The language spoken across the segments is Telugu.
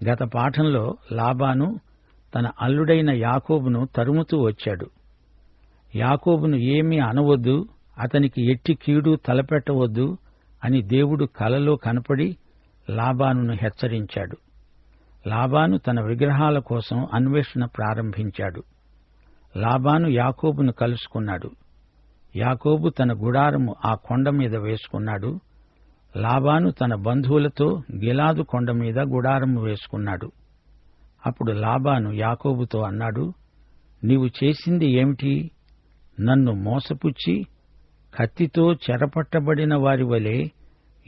గత పాఠంలో లాబాను తన అల్లుడైన యాకోబును తరుముతూ వచ్చాడు. యాకోబును ఏమీ అనవద్దు, అతనికి ఎట్టి కీడు తలపెట్టవద్దు అని దేవుడు కలలో కనపడి లాబానును హెచ్చరించాడు. లాబాను తన విగ్రహాల కోసం అన్వేషణ ప్రారంభించాడు. లాబాను యాకోబును కలుసుకున్నాడు. యాకోబు తన గుడారము ఆ కొండ మీద వేసుకున్నాడు. లాబాను తన బంధువులతో గిలాదు కొండ మీద గుడారము వేసుకున్నాడు. అప్పుడు లాబాను యాకోబుతో అన్నాడు, నీవు చేసింది ఏమిటి? నన్ను మోసపుచ్చి కత్తితో చెరపట్టబడిన వారి వలె,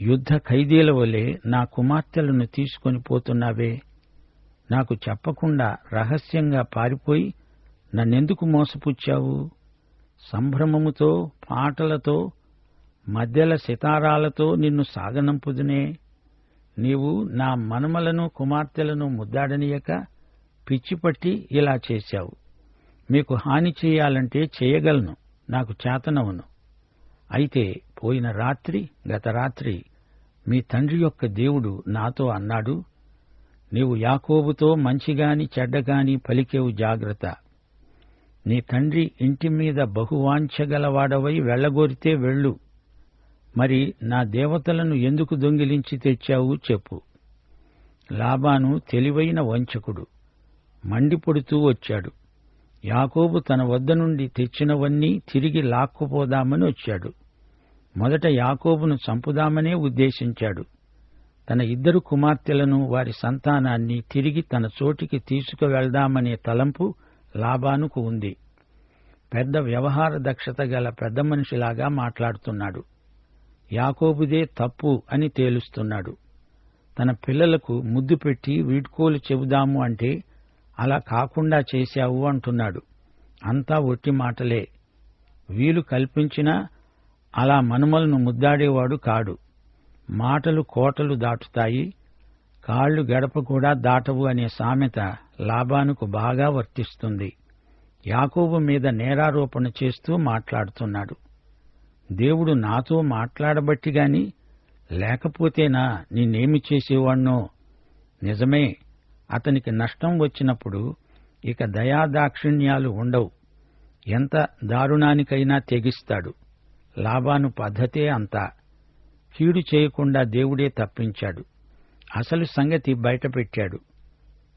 యుద్ధ ఖైదీల వలె నా కుమార్తెలను తీసుకొని పోతున్నావే. నాకు చెప్పకుండా రహస్యంగా పారిపోయి నన్నెందుకు మోసపుచ్చావు? సంభ్రమముతో, పాటలతో, మధ్యల సితారాలతో నిన్ను సాగనంపుదునే. నీవు నా మనుమలను కుమార్తెలను ముద్దాడనీయక పిచ్చిపట్టి ఇలా చేశావు. మీకు హాని చేయాలంటే చేయగలను, నాకు చేతనవును. అయితే పోయిన రాత్రి, గత రాత్రి మీ తండ్రి యొక్క దేవుడు నాతో అన్నాడు, నీవు యాకోబుతో మంచిగాని చెడ్డగాని పలికేవు జాగ్రత్త. నీ తండ్రి ఇంటి మీద బహువాంఛగలవాడవై వెళ్లగోరితే వెళ్ళు. మరి నా దేవతలను ఎందుకు దొంగిలించి తెచ్చావు చెప్పు. లాబాను తెలివైన వంచకుడు, మండిపడుతూ వచ్చాడు. యాకోబు తన వద్ద నుండి తెచ్చినవన్నీ తిరిగి లాక్కుపోదామని వచ్చాడు. మొదట యాకోబును చంపుదామనే ఉద్దేశించాడు. తన 2 కుమార్తెలను, వారి సంతానాన్ని తిరిగి తన చోటికి తీసుకువెళ్దామనే తలంపు లాబానుకు ఉంది. పెద్ద వ్యవహార దక్షత గల పెద్ద మనిషిలాగా మాట్లాడుతున్నాడు. యాకోబుదే తప్పు అని తేలుస్తున్నాడు. తన పిల్లలకు ముద్దు పెట్టి వీడ్కోలు చెబుదాము అంటే అలా కాకుండా చేశావు అంటున్నాడు. అంతా ఒట్టి మాటలే. వీలు కల్పించినా అలా మనుమలను ముద్దాడేవాడు కాడు. మాటలు కోటలు దాటుతాయి, కాళ్లు గడప కూడా దాటవు అనే సామెత లాబానుకు బాగా వర్తిస్తుంది. యాకోబు మీద నేరారోపణ చేస్తూ మాట్లాడుతున్నాడు. దేవుడు నాతో మాట్లాడబట్టిగాని లేకపోతేనా నిన్నేమి చేసేవాణ్ణో. నిజమే, అతనికి నష్టం వచ్చినప్పుడు ఇక దయాదాక్షిణ్యాలు ఉండవు. ఎంత దారుణానికైనా తెగిస్తాడు. లాబాను పద్ధతే అంతా. కీడు చేయకుండా దేవుడే తప్పించాడు. అసలు సంగతి బయటపెట్టాడు.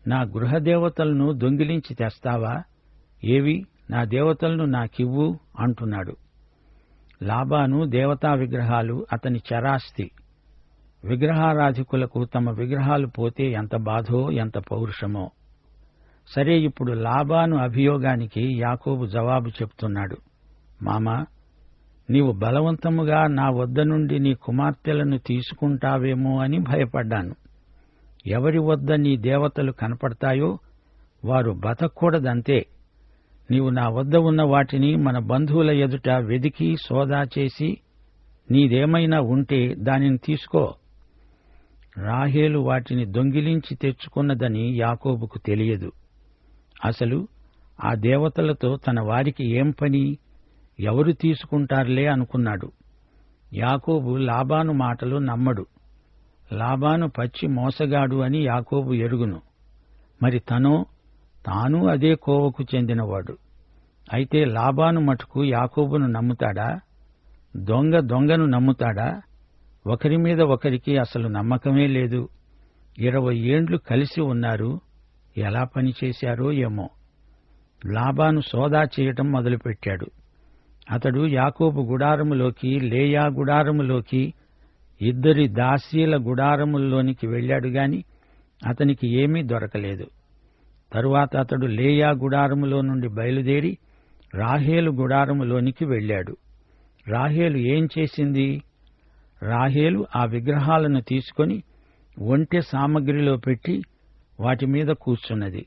నా గృహదేవతలను దొంగిలించి తెస్తావా? ఏవి నా దేవతలను నాకివ్వు అంటున్నాడు. లాబాను దేవతా విగ్రహాలు అతని చరాస్తి. విగ్రహారాధికులకు తమ విగ్రహాలు పోతే ఎంత బాధో, ఎంత పౌరుషమో. సరే, ఇప్పుడు లాబాను అభియోగానికి యాకోబు జవాబు చెప్తున్నాడు. మామా, నీవు బలవంతముగా నా వద్ద నుండి నీ కుమార్తెలను తీసుకుంటావేమో అని భయపడ్డాను. ఎవరి వద్ద నీ దేవతలు కనపడతాయో వారు బతకూడదంతే. నీవు నా వద్ద ఉన్న వాటిని మన బంధువుల ఎదుట వెదికి సోదా చేసి నీదేమైనా ఉంటే దానిని తీసుకో. రాహేలు వాటిని దొంగిలించి తెచ్చుకున్నదని యాకోబుకు తెలియదు. అసలు ఆ దేవతలతో తన వారికి ఏం పని? ఎవరు తీసుకుంటారులే అనుకున్నాడు. యాకోబు లాబాను మాటలు నమ్మడు. లాబాను పచ్చి మోసగాడు అని యాకోబు ఎరుగును. మరి తాను అదే కోవకు చెందినవాడు. అయితే లాబాను మటుకు యాకోబును నమ్ముతాడా? దొంగను నమ్ముతాడా? ఒకరి మీద ఒకరికి అసలు నమ్మకమే లేదు. 20 ఏండ్లు కలిసి ఉన్నారు. ఎలా పనిచేశారో ఏమో. లాబాను సోదా చేయటం మొదలుపెట్టాడు. అతడు యాకోబు గుడారములోకి, లేయా గుడారములోకి, 2 దాసీల గుడారముల్లోనికి వెళ్లాడు గాని అతనికి ఏమీ దొరకలేదు. తరువాత అతడు లేయా గుడారములో నుండి బయలుదేరి రాహేలు గుడారములోనికి వెళ్లాడు. రాహేలు ఏం చేసింది? రాహేలు ఆ విగ్రహాలను తీసుకొని ఒంటె సామగ్రిలో పెట్టి వాటి మీద కూర్చున్నది.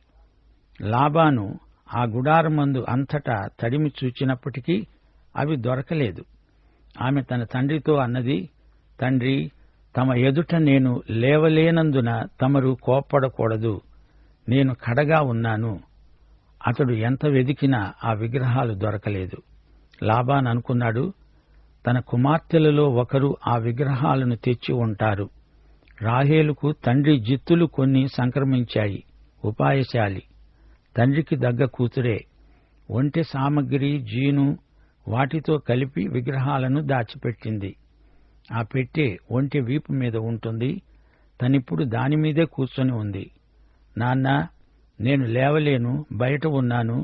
లాబాను ఆ గుడారమందు అంతటా తడిమి చూచినప్పటికీ అవి దొరకలేదు. ఆమె తన తండ్రితో అన్నది, తండ్రి, తమ ఎదుట నేను లేవలేనందున తమరు కోప్పడకూడదు. నేను కడగా ఉన్నాను. అతడు ఎంత వెదికినా ఆ విగ్రహాలు దొరకలేదు. లాబాను అనుకున్నాడు, తన కుమార్తెలలో ఒకరు ఆ విగ్రహాలను తెచ్చి ఉంటారు. రాహేలుకు తండ్రి జిత్తులు కొన్ని సంక్రమించాయి. ఉపాయశాలి, తండ్రికి దగ్గ కూతురే. ఒంటె సామగ్రి, జీను వాటితో కలిపి విగ్రహాలను దాచిపెట్టింది. ఆ పెట్టె ఒంటె వీపు మీద ఉంటుంది. తనిప్పుడు దానిమీదే కూర్చొని ఉంది. నాన్నా, నేను లేవలేను, బయట ఉన్నాను,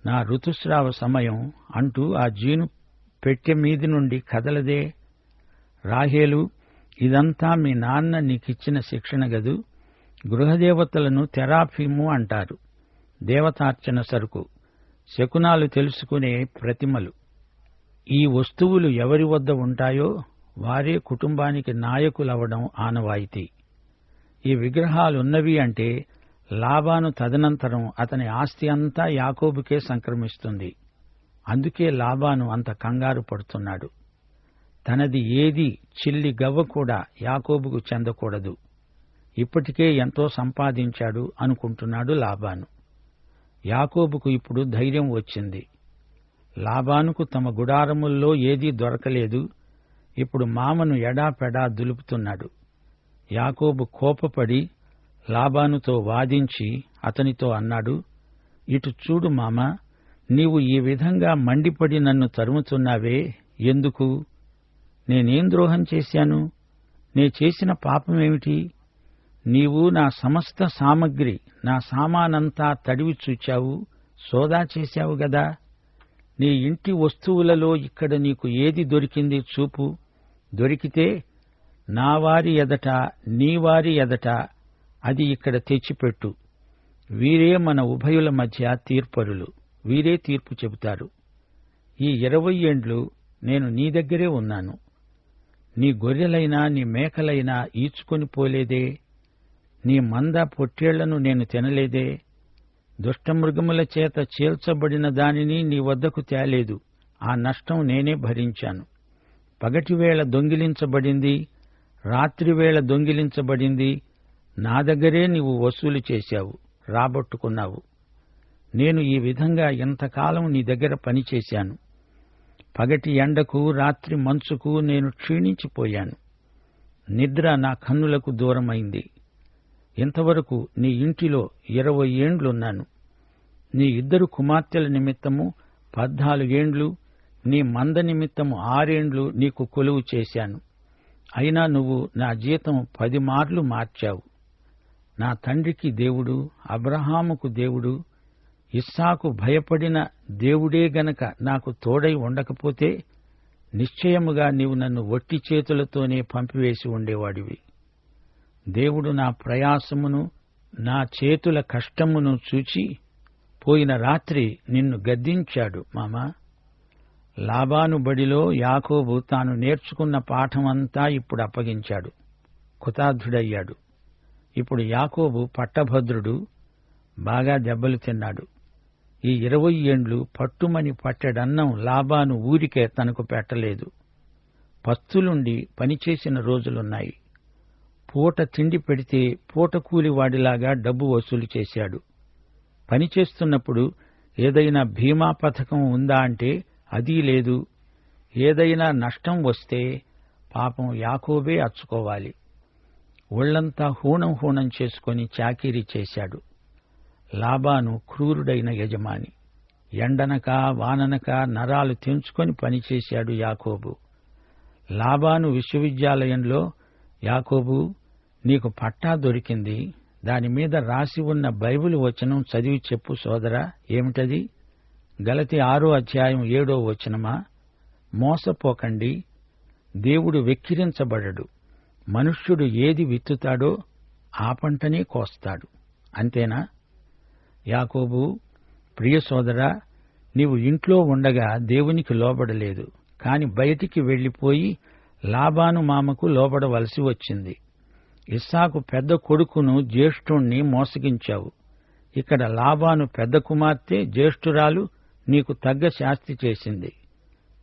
నా ఋతుస్రావ సమయం అంటూ ఆ జీను పెట్టె మీది నుండి కదలదే. రాహేలు, ఇదంతా మీ నాన్న నీకిచ్చిన శిక్షణ గదు. గృహదేవతలను తెరాఫీము అంటారు. దేవతార్చన సరుకు, శకునాలు తెలుసుకునే ప్రతిమలు. ఈ వస్తువులు ఎవరి వద్ద ఉంటాయో వారే కుటుంబానికి నాయకులవడం ఆనవాయితీ. ఈ విగ్రహాలున్నవి అంటే లాబాను తదనంతరం అతని ఆస్తి అంతా యాకోబుకే సంక్రమిస్తుంది. అందుకే లాబాను అంత కంగారు పడుతున్నాడు. తనది ఏది చిల్లి గవ్వ కూడా యాకోబుకు చెందకూడదు. ఇప్పటికే ఎంతో సంపాదించాడు అనుకుంటున్నాడు లాబాను. యాకోబుకు ఇప్పుడు ధైర్యం వచ్చింది. లాబానుకు తమ గుడారముల్లో ఏదీ దొరకలేదు. ఇప్పుడు మామను ఎడాపెడా దులుపుతున్నాడు. యాకోబు కోపపడి లాబానుతో వాదించి అతనితో అన్నాడు, ఇటు చూడు మామా, నీవు ఈ విధంగా మండిపడి నన్ను తరుముతున్నావే, ఎందుకు? నేనేం ద్రోహం చేశాను? నే చేసిన పాపమేమిటి? నీవు నా సమస్త సామగ్రి, నా సామానంతా తడివి చూచావు, సోదా చేశావు గదా. నీ ఇంటి వస్తువులలో ఇక్కడ నీకు ఏది దొరికింది చూపు. దొరికితే నా వారి ఎదట, నీ వారి ఎదట అది ఇక్కడ తెచ్చిపెట్టు. వీరే మన ఉభయుల మధ్య తీర్పరులు, వీరే తీర్పు చెబుతారు. ఈ 20 ఏండ్లు నేను నీ దగ్గరే ఉన్నాను. నీ గొర్రెలైనా నీ మేకలైనా ఈడ్చుకొని పోలేదే. నీ మంద పొట్టేళ్లను నేను తినలేదే. దుష్టమృగముల చేత చీల్చబడిన దానిని నీ వద్దకు తేలేదు. ఆ నష్టం నేనే భరించాను. పగటివేళ దొంగిలించబడింది, రాత్రివేళ దొంగిలించబడింది. నా దగ్గరే నీవు వసూలు చేశావు, రాబట్టుకున్నావు. నేను ఈ విధంగా ఎంతకాలం నీ దగ్గర పనిచేశాను. పగటి ఎండకు, రాత్రి మంచుకు నేను క్షీణించిపోయాను. నిద్ర నా కన్నులకు దూరమైంది. ఇంతవరకు నీ ఇంటిలో 20 ఏండ్లున్నాను. నీ 2 కుమార్తెల నిమిత్తము 14 ఏండ్లు, నీ మంద నిమిత్తము 6 ఏండ్లు నీకు కొలువు చేశాను. అయినా నువ్వు నా జీతం 10 మార్లు మార్చావు. నా తండ్రికి దేవుడు, అబ్రహాముకు దేవుడు, ఇస్సాకు భయపడిన దేవుడే గనక నాకు తోడై ఉండకపోతే నిశ్చయముగా నీవు నన్ను వట్టి చేతులతోనే పంపివేసి ఉండేవాడివి. దేవుడు నా ప్రయాసమును, నా చేతుల కష్టమును చూచి పోయిన రాత్రి నిన్ను గద్దించాడు మామా. లాబాను బడిలో యాకోబు తాను నేర్చుకున్న పాఠమంతా ఇప్పుడు అప్పగించాడు. కృతార్థుడయ్యాడు. ఇప్పుడు యాకోబు పట్టభద్రుడు, బాగా దెబ్బలు తిన్నాడు. ఈ 20 ఏండ్లు పట్టుమని పట్టెడన్నం లాబాను ఊరికే తనకు పెట్టలేదు. పస్తులుండి పనిచేసిన రోజులున్నాయి. పూట తిండి పెడితే పూట కూలివాడిలాగా డబ్బు వసూలు చేశాడు. పనిచేస్తున్నప్పుడు ఏదైనా బీమా పథకం ఉందా అంటే అదీ లేదు. ఏదైనా నష్టం వస్తే పాపం యాకోబే అచ్చుకోవాలి. ఒళ్లంతా హూణం చేసుకుని చాకిరీ చేశాడు. లాబాను క్రూరుడైన యజమాని. ఎండనక వాననక నరాలు తెంచుకొని పనిచేశాడు యాకోబు. లాబాను విశ్వవిద్యాలయంలో, యాకోబు, నీకు పట్టా దొరికింది, దానిమీద రాసి ఉన్న బైబిలు వచనం చదివి చెప్పు సోదరా. ఏమిటది? గలతీ 6వ అధ్యాయం 7వ వచనమా? మోసపోకండి, దేవుడు వెక్కిరించబడడు. మనుష్యుడు ఏది విత్తుతాడో ఆ పంటనే కోస్తాడు. అంతేనా? యాకోబు, ప్రియ సోదరా, నీవు ఇంట్లో ఉండగా దేవునికి లోబడలేదు, కాని బయటికి వెళ్లిపోయి లాబాను మామకు లోబడవలసి వచ్చింది. ఇస్సాకు పెద్ద కొడుకును, జ్యేష్ఠుణ్ణి మోసగించావు. ఇక్కడ లాబాను పెద్ద కుమార్తె, జ్యేష్ఠురాలు నీకు తగ్గ శాస్తి చేసింది.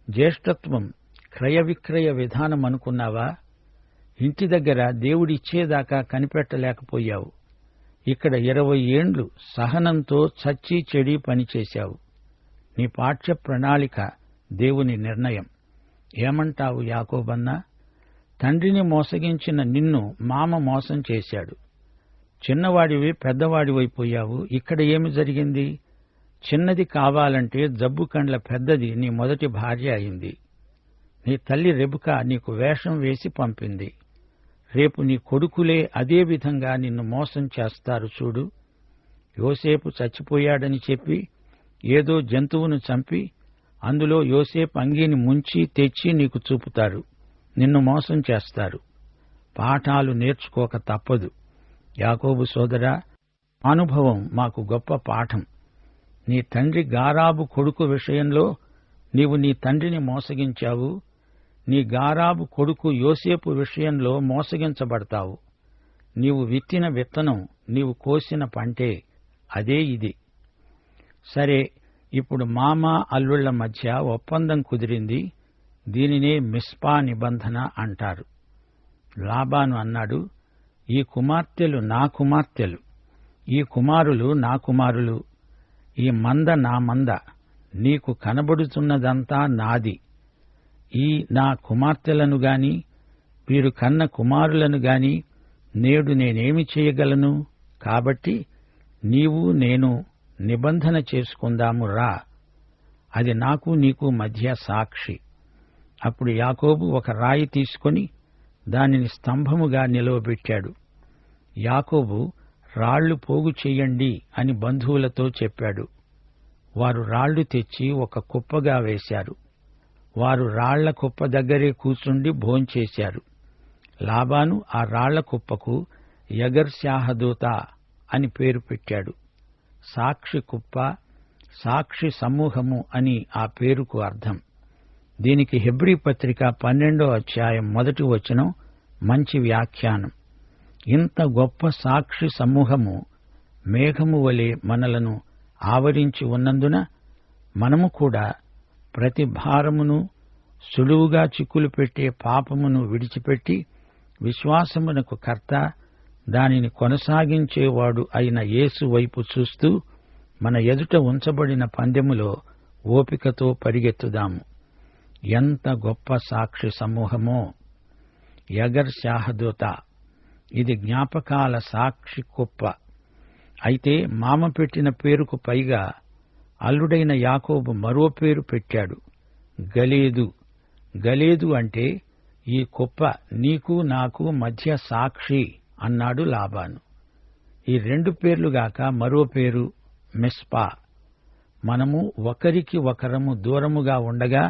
జ్యేష్ఠత్వం క్రయ విక్రయ విధానమనుకున్నావా? ఇంటి దగ్గర దేవుడిచ్చేదాకా కనిపెట్టలేకపోయావు. ఇక్కడ 20 ఏండ్లు సహనంతో చచ్చి చెడి పనిచేశావు. నీ పాఠ్య ప్రణాళిక దేవుని నిర్ణయం. ఏమంటావు యాకోబన్నా? తండ్రిని మోసగించిన నిన్ను మామ మోసం చేశాడు. చిన్నవాడివి పెద్దవాడివైపోయావు. ఇక్కడ ఏమి జరిగింది? చిన్నది కావాలంటే జబ్బు కండ్ల పెద్దది నీ మొదటి భార్య అయింది. నీ తల్లి రెబెకా నీకు వేషం వేసి పంపింది. రేపు నీ కొడుకులే అదే విధంగా నిన్ను మోసం చేస్తారు చూడు. యోసేపు చచ్చిపోయాడని చెప్పి ఏదో జంతువును చంపి అందులో యోసేపు అంగీని ముంచి తెచ్చి నీకు చూపుతారు. నిన్ను మోసం చేస్తారు. పాఠాలు నేర్చుకోక తప్పదు. యాకోబు సోదరా, అనుభవం మాకు గొప్ప పాఠం. నీ తండ్రి గారాబు కొడుకు విషయంలో నీవు నీ తండ్రిని మోసగించావు. నీ గారాబు కొడుకు యోసేపు విషయంలో మోసగించబడతావు. నీవు విత్తిన విత్తనం, నీవు కోసిన పంటే. అదే ఇది. సరే, ఇప్పుడు మామ అల్లుళ్ల మధ్య ఒప్పందం కుదిరింది. దీనినే మిస్పా నిబంధన అంటారు. లాబాను అన్నాడు, ఈ కుమార్తెలు నా కుమార్తెలు, ఈ కుమారులు నా కుమారులు, ఈ మంద నా మంద, నీకు కనబడుతున్నదంతా నాది. ఈ నా కుమార్తెలను గాని వీరు కన్న కుమారులను గాని నేడు నేనేమి చేయగలను? కాబట్టి నీవు నేను నిబంధన చేసుకుందాము రా. అది నాకు నీకు మధ్య సాక్షి. అప్పుడు యాకోబు ఒక రాయి తీసుకొని దానిని స్తంభముగా నిలవబెట్టాడు. యాకోబు రాళ్లు పోగు చెయ్యండి అని బంధువులతో చెప్పాడు. వారు రాళ్లు తెచ్చి ఒక కుప్పగా వేశారు. వారు రాళ్ల కుప్ప దగ్గరే కూర్చుండి భోంచేశారు. లాబాను ఆ రాళ్ల కుప్పకు యగర్శాహదూత అని పేరు పెట్టాడు. సాక్షి కుప్ప, సాక్షి సమూహము అని ఆ పేరుకు అర్థం. దీనికి హెబ్రీ పత్రిక 12వ అధ్యాయం 1వ వచనం మంచి వ్యాఖ్యానం. ఇంత గొప్ప సాక్షి సమూహము మేఘము వలె మనలను ఆవరించి ఉన్నందున మనము కూడా ప్రతి భారమును, సులువుగా చిక్కులు పెట్టే పాపమును విడిచిపెట్టి విశ్వాసమునకు కర్త, దానిని కొనసాగించేవాడు అయిన యేసు వైపు చూస్తూ మన ఎదుట ఉంచబడిన పందెములో ఓపికతో పరిగెత్తుదాము. ఎంత గొప్ప సాక్షి సమూహమో! యగర్శాహదూత, ఇది జ్ఞాపకాల సాక్షి కుప్ప. అయితే మామ పెట్టిన పేరుకు పైగా అల్లుడైన యాకోబు మరో పేరు పెట్టాడు, గలేదు. గలేదు అంటే ఈ కుప్ప నీకు నాకు మధ్య సాక్షి అన్నాడు లాబాను. ఈ 2 పేర్లుగాక మరో పేరు మిస్పా. మనము ఒకరికి ఒకరము దూరముగా ఉండగా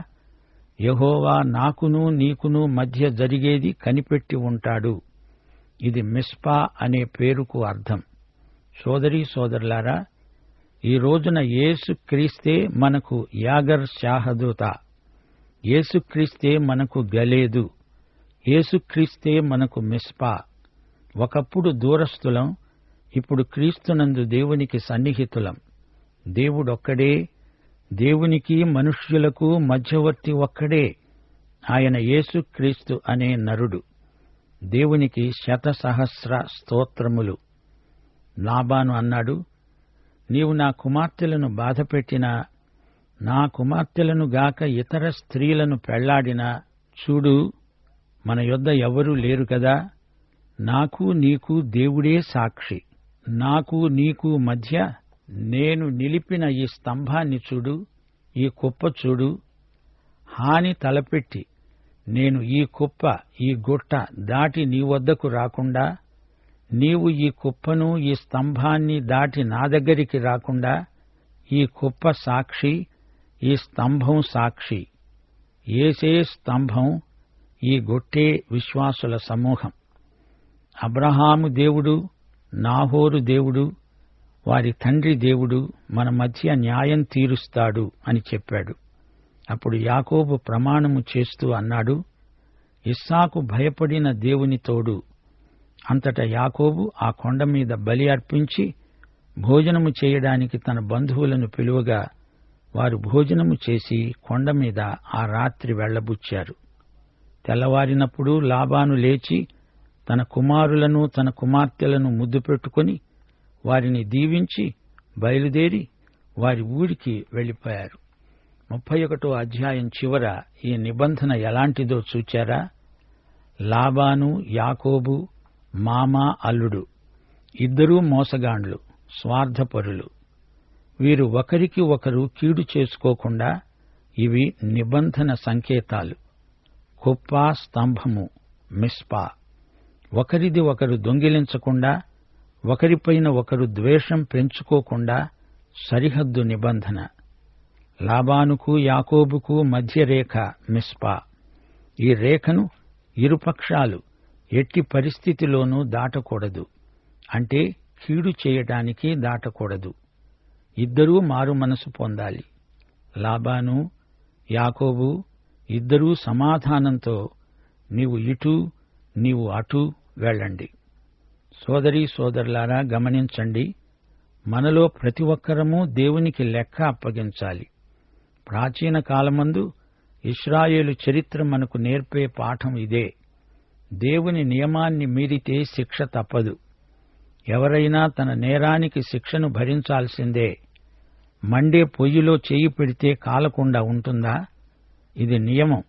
యెహోవా నాకును నీకును మధ్య జరిగేది కనిపెట్టి ఉంటాడు. ఇది మిస్పా అనే పేరుకు అర్థం. సోదరీ సోదరులారా, ఈ రోజున యేసుక్రీస్తే మనకు యాగర్ శాహదూత, యేసుక్రీస్తే మనకు గలేదు, యేసుక్రీస్తే మనకు మిస్పా. ఒకప్పుడు దూరస్థులం, ఇప్పుడు క్రీస్తునందు దేవునికి సన్నిహితులం. దేవుడొక్కడే, దేవునికి మనుష్యులకు మధ్యవర్తి ఒక్కడే, ఆయన యేసుక్రీస్తు అనే నరుడు. దేవునికి 100,000 స్తోత్రములు. లాబాను అన్నాడు, నీవు నా కుమార్తెలను బాధపెట్టినా, నా కుమార్తెలను గాక ఇతర స్త్రీలను పెళ్లాడినా, చూడు, మన యొద్ద ఎవరూ లేరు కదా. నాకు నీకు దేవుడే సాక్షి. నాకు నీకు మధ్య నేను నిలిపిన ఈ స్తంభాన్ని చూడు, ఈ కుప్ప చూడు. హాని తలపెట్టి నేను ఈ కుప్ప, ఈ గుట్ట దాటి నీ వద్దకు రాకుండా, నీవు ఈ కుప్పను, ఈ స్తంభాన్ని దాటి నా దగ్గరికి రాకుండా, ఈ కుప్ప సాక్షి, ఈ స్తంభం సాక్షి. యేసే స్తంభం, ఈ గుట్టే విశ్వాసుల సమూహం. అబ్రహాము దేవుడు, నాహోరు దేవుడు, వారి తండ్రి దేవుడు మన మధ్య న్యాయం తీరుస్తాడు అని చెప్పాడు. అప్పుడు యాకోబు ప్రమాణము చేస్తూ అన్నాడు, ఇస్సాకు భయపడిన దేవుని తోడు. అంతటా యాకోబు ఆ కొండ మీద బలి అర్పించి భోజనము చేయడానికి తన బంధువులను పిలువగా వారు భోజనము చేసి కొండ మీద ఆ రాత్రి వెళ్లబుచ్చారు. తెల్లవారినప్పుడు లాబాను లేచి తన కుమారులను తన కుమార్తెలను ముద్దు పెట్టుకుని వారిని దీవించి బయలుదేరి వారి ఊరికి వెళ్లిపోయారు. 31వ అధ్యాయం చివర ఈ నిబంధన ఎలాంటిదో చూచారా? లాబాను యాకోబు మామ అల్లుడు ఇద్దరూ మోసగాండ్లు, స్వార్థపరులు. వీరు ఒకరికి ఒకరు కీడు చేసుకోకుండా ఇవి నిబంధన సంకేతాలు. కుప్ప, స్తంభము, మిస్పా. ఒకరిది ఒకరు దొంగిలించకుండా, ఒకరిపైన ఒకరు ద్వేషం పెంచుకోకుండా సరిహద్దు నిబంధన. లాబానుకు యాకోబుకు మధ్య రేఖ మిస్పా. ఈ రేఖను ఇరుపక్షాలు ఎట్టి పరిస్థితిలోనూ దాటకూడదు. అంటే కీడు చేయడానికి దాటకూడదు. ఇద్దరూ మారు మనసు పొందాలి. లాబాను, యాకోబు ఇద్దరూ సమాధానంతో నీవు ఇటు, నీవు అటు వెళ్ళండి. సోదరీ సోదరులారా, గమనించండి. మనలో ప్రతి ఒక్కరము దేవునికి లెక్క అప్పగించాలి. ప్రాచీన కాలమందు ఇశ్రాయేలు చరిత్ర మనకు నేర్పే పాఠం ఇదే. దేవుని నియమాన్ని మీరితే శిక్ష తప్పదు. ఎవరైనా తన నేరానికి శిక్షను భరించాల్సిందే. మండే పొయ్యిలో చెయ్యి పెడితే కాలకుండా ఉంటుందా? ఇది నియమం.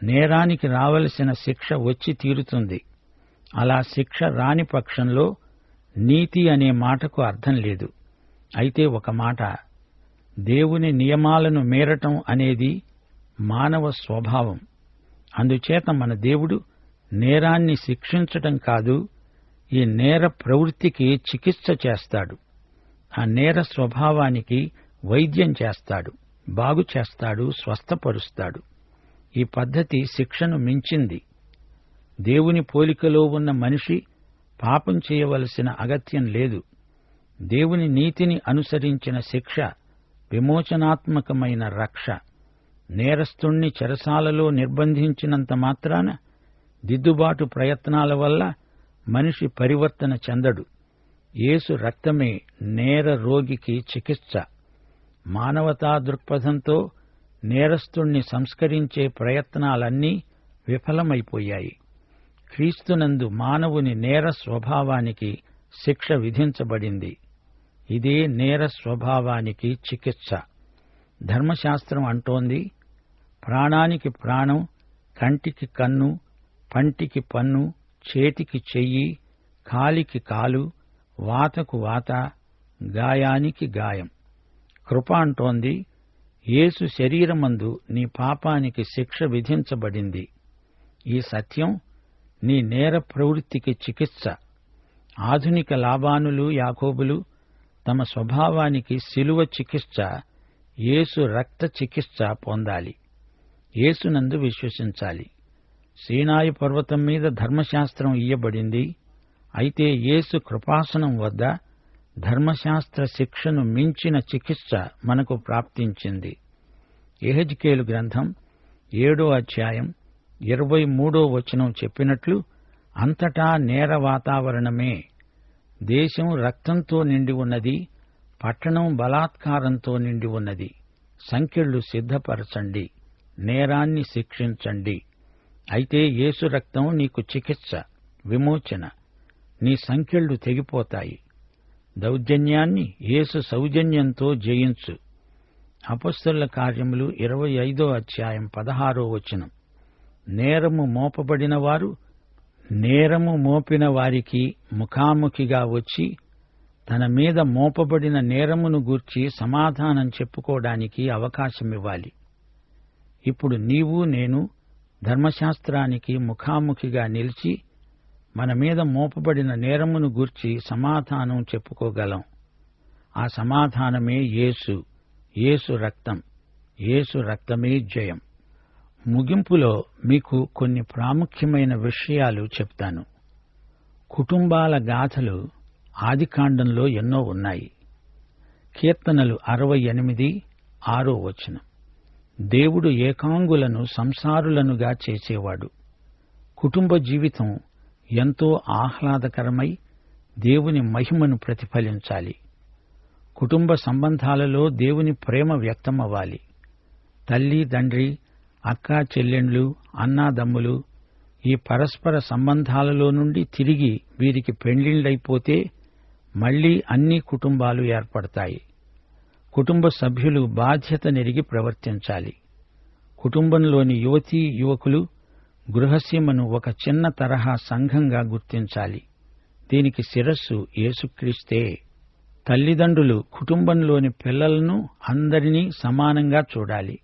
నేరానికి రావలసిన శిక్ష వచ్చి తీరుతుంది. అలా శిక్ష రాని పక్షంలో నీతి అనే మాటకు అర్థం లేదు. అయితే ఒక మాట, దేవుని నియమాలను మీరటం అనేది మానవ స్వభావం. అందుచేత మన దేవుడు నేరాన్ని శిక్షించటం కాదు, ఈ నేర ప్రవృత్తికి చికిత్స చేస్తాడు. ఆ నేర స్వభావానికి వైద్యం చేస్తాడు, బాగు చేస్తాడు, స్వస్థపరుస్తాడు. ఈ పద్ధతి శిక్షను మించింది. దేవుని పోలికలో ఉన్న మనిషి పాపం చేయవలసిన అగత్యం లేదు. దేవుని నీతిని అనుసరించిన శిక్ష విమోచనాత్మకమైన రక్ష. నేరస్తుణ్ణి చెరసాలలో నిర్బంధించినంత మాత్రాన దిద్దుబాటు ప్రయత్నాల వల్ల మనిషి పరివర్తన చెందడు. యేసు రక్తమే నేర రోగికి చికిత్స. మానవతా దృక్పథంతో నేరస్తుణ్ణి సంస్కరించే ప్రయత్నాలన్నీ విఫలమైపోయాయి. క్రీస్తునందు మానవుని నేర స్వభావానికి శిక్ష విధించబడింది. ఇదే నేర స్వభావానికి చికిత్స. ధర్మశాస్త్రం అంటోంది, ప్రాణానికి ప్రాణం, కంటికి కన్ను, పంటికి పన్ను, చేతికి చెయ్యి, కాలికి కాలు, వాతకు వాత, గాయానికి గాయం. కృప అంటోంది, యేసు శరీరమందు నీ పాపానికి శిక్ష విధించబడింది. ఈ సత్యం నీ నేర ప్రవృత్తికి చికిత్స. ఆధునిక లాబానులు, యాకోబులు తమ స్వభావానికి శిలువ చికిత్స, యేసు రక్త చికిత్స పొందాలి. యేసునందు విశ్వసించాలి. సీనాయి పర్వతం మీద ధర్మశాస్త్రం ఇయ్యబడింది. అయితే యేసు కృపాసనం వద్ద ధర్మశాస్త్ర శిక్షను మించిన చికిత్స మనకు ప్రాప్తించింది. యెహెజ్కేలు గ్రంథం 7వ అధ్యాయం 23వ వచనం చెప్పినట్లు అంతటా నేర వాతావరణమే. దేశం రక్తంతో నిండి ఉన్నది, పట్టణం బలాత్కారంతో నిండి ఉన్నది. సంకెళ్లు సిద్ధపరచండి, నేరాన్ని శిక్షించండి. అయితే యేసు రక్తం నీకు చికిత్స, విమోచన. నీ సంకెళ్లు తెగిపోతాయి. దౌర్జన్యాన్ని యేసు సౌజన్యంతో జయించు. అపొస్తలుల కార్యములు 25వ అధ్యాయం 16వ వచనం. నేరము మోపబడిన వారు నేరము మోపిన వారికి ముఖాముఖిగా వచ్చి తన మీద మోపబడిన నేరమును గూర్చి సమాధానం చెప్పుకోవడానికి అవకాశమివ్వాలి. ఇప్పుడు నీవు నేను ధర్మశాస్త్రానికి ముఖాముఖిగా నిలిచి మన మీద మోపబడిన నేరమును గూర్చి సమాధానం చెప్పుకోగలం. ఆ సమాధానమే యేసు, యేసు రక్తం. యేసు రక్తమే జయం. ముగింపులో మీకు కొన్ని ప్రాముఖ్యమైన విషయాలు చెప్తాను. కుటుంబాల గాథలు ఆదికాండంలో ఎన్నో ఉన్నాయి. కీర్తనలు 68:6 వచనం. దేవుడు ఏకాంగులను సంసారులనుగా చేసేవాడు. కుటుంబ జీవితం ఎంతో ఆహ్లాదకరమై దేవుని మహిమను ప్రతిఫలించాలి. కుటుంబ సంబంధాలలో దేవుని ప్రేమ వ్యక్తమవ్వాలి. తల్లి తండ్రి, అక్కా చెల్లెండ్లు, అన్నాదమ్ములు ఈ పరస్పర సంబంధాలలో నుండి తిరిగి వీరికి పెండ్లిళ్ళైపోతే మళ్లీ అన్ని కుటుంబాలు ఏర్పడతాయి. కుటుంబ సభ్యులు బాధ్యత నెరిగి ప్రవర్తించాలి. కుటుంబంలోని యువతీ యువకులు గృహసీమను ఒక చిన్న తరహా సంఘంగా గుర్తించాలి. దీనికి శిరస్సు యేసుక్రీస్తే. తల్లిదండ్రులు కుటుంబంలోని పిల్లలను అందరినీ సమానంగా చూడాలి.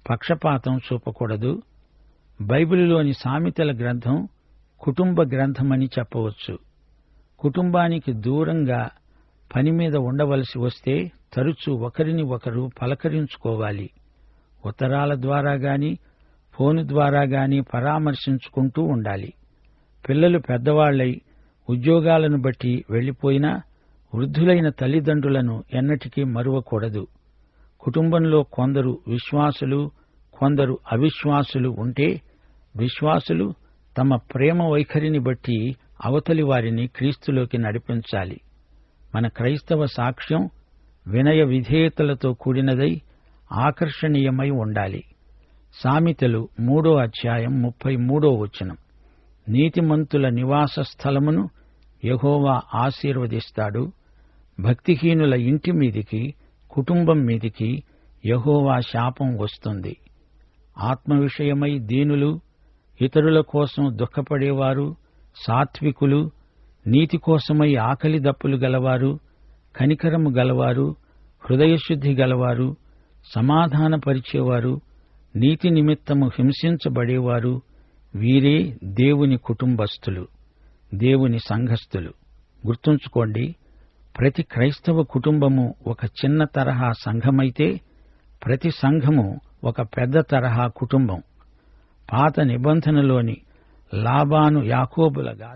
పక్షపాతం చూపకూడదు. బైబిలులోని సామెతల గ్రంథం కుటుంబ గ్రంథమని చెప్పవచ్చు. కుటుంబానికి దూరంగా పనిమీద ఉండవలసి వస్తే తరచూ ఒకరిని ఒకరు పలకరించుకోవాలి. ఉత్తరాల ద్వారా గాని ఫోను ద్వారా గాని పరామర్శించుకుంటూ ఉండాలి. పిల్లలు పెద్దవాళ్లై ఉద్యోగాలను బట్టి వెళ్లిపోయినా వృద్ధులైన తల్లిదండ్రులను ఎన్నటికీ మరువకూడదు. కుటుంబంలో కొందరు విశ్వాసులు, కొందరు అవిశ్వాసులు ఉంటే విశ్వాసులు తమ ప్రేమ వైఖరిని బట్టి అవతలి వారిని క్రీస్తులోకి నడిపించాలి. మన క్రైస్తవ సాక్ష్యం వినయ విధేయతలతో కూడినదై ఆకర్షణీయమై ఉండాలి. సామెతలు 3:33 నీతిమంతుల నివాస స్థలమును యెహోవా ఆశీర్వదిస్తాడు. భక్తిహీనుల ఇంటి మీదికి, కుటుంబం మీదికి యెహోవా శాపం వస్తుంది. ఆత్మ విషయమై దీనులు, ఇతరుల కోసం దుఃఖపడేవారు, సాత్వికులు, నీతి కోసమై ఆకలి దప్పులు గలవారు, కనికరము గలవారు, హృదయశుద్ధి గలవారు, సమాధానపరిచేవారు, నీతి నిమిత్తము హింసించబడేవారు, వీరే దేవుని కుటుంబస్థులు, దేవుని సంఘస్థులు. గుర్తుంచుకోండి, ప్రతి క్రైస్తవ కుటుంబము ఒక చిన్న తరహా సంఘమైతే ప్రతి సంఘము ఒక పెద్ద తరహా కుటుంబం. పాత నిబంధనలోని లాబాను యాకోబుల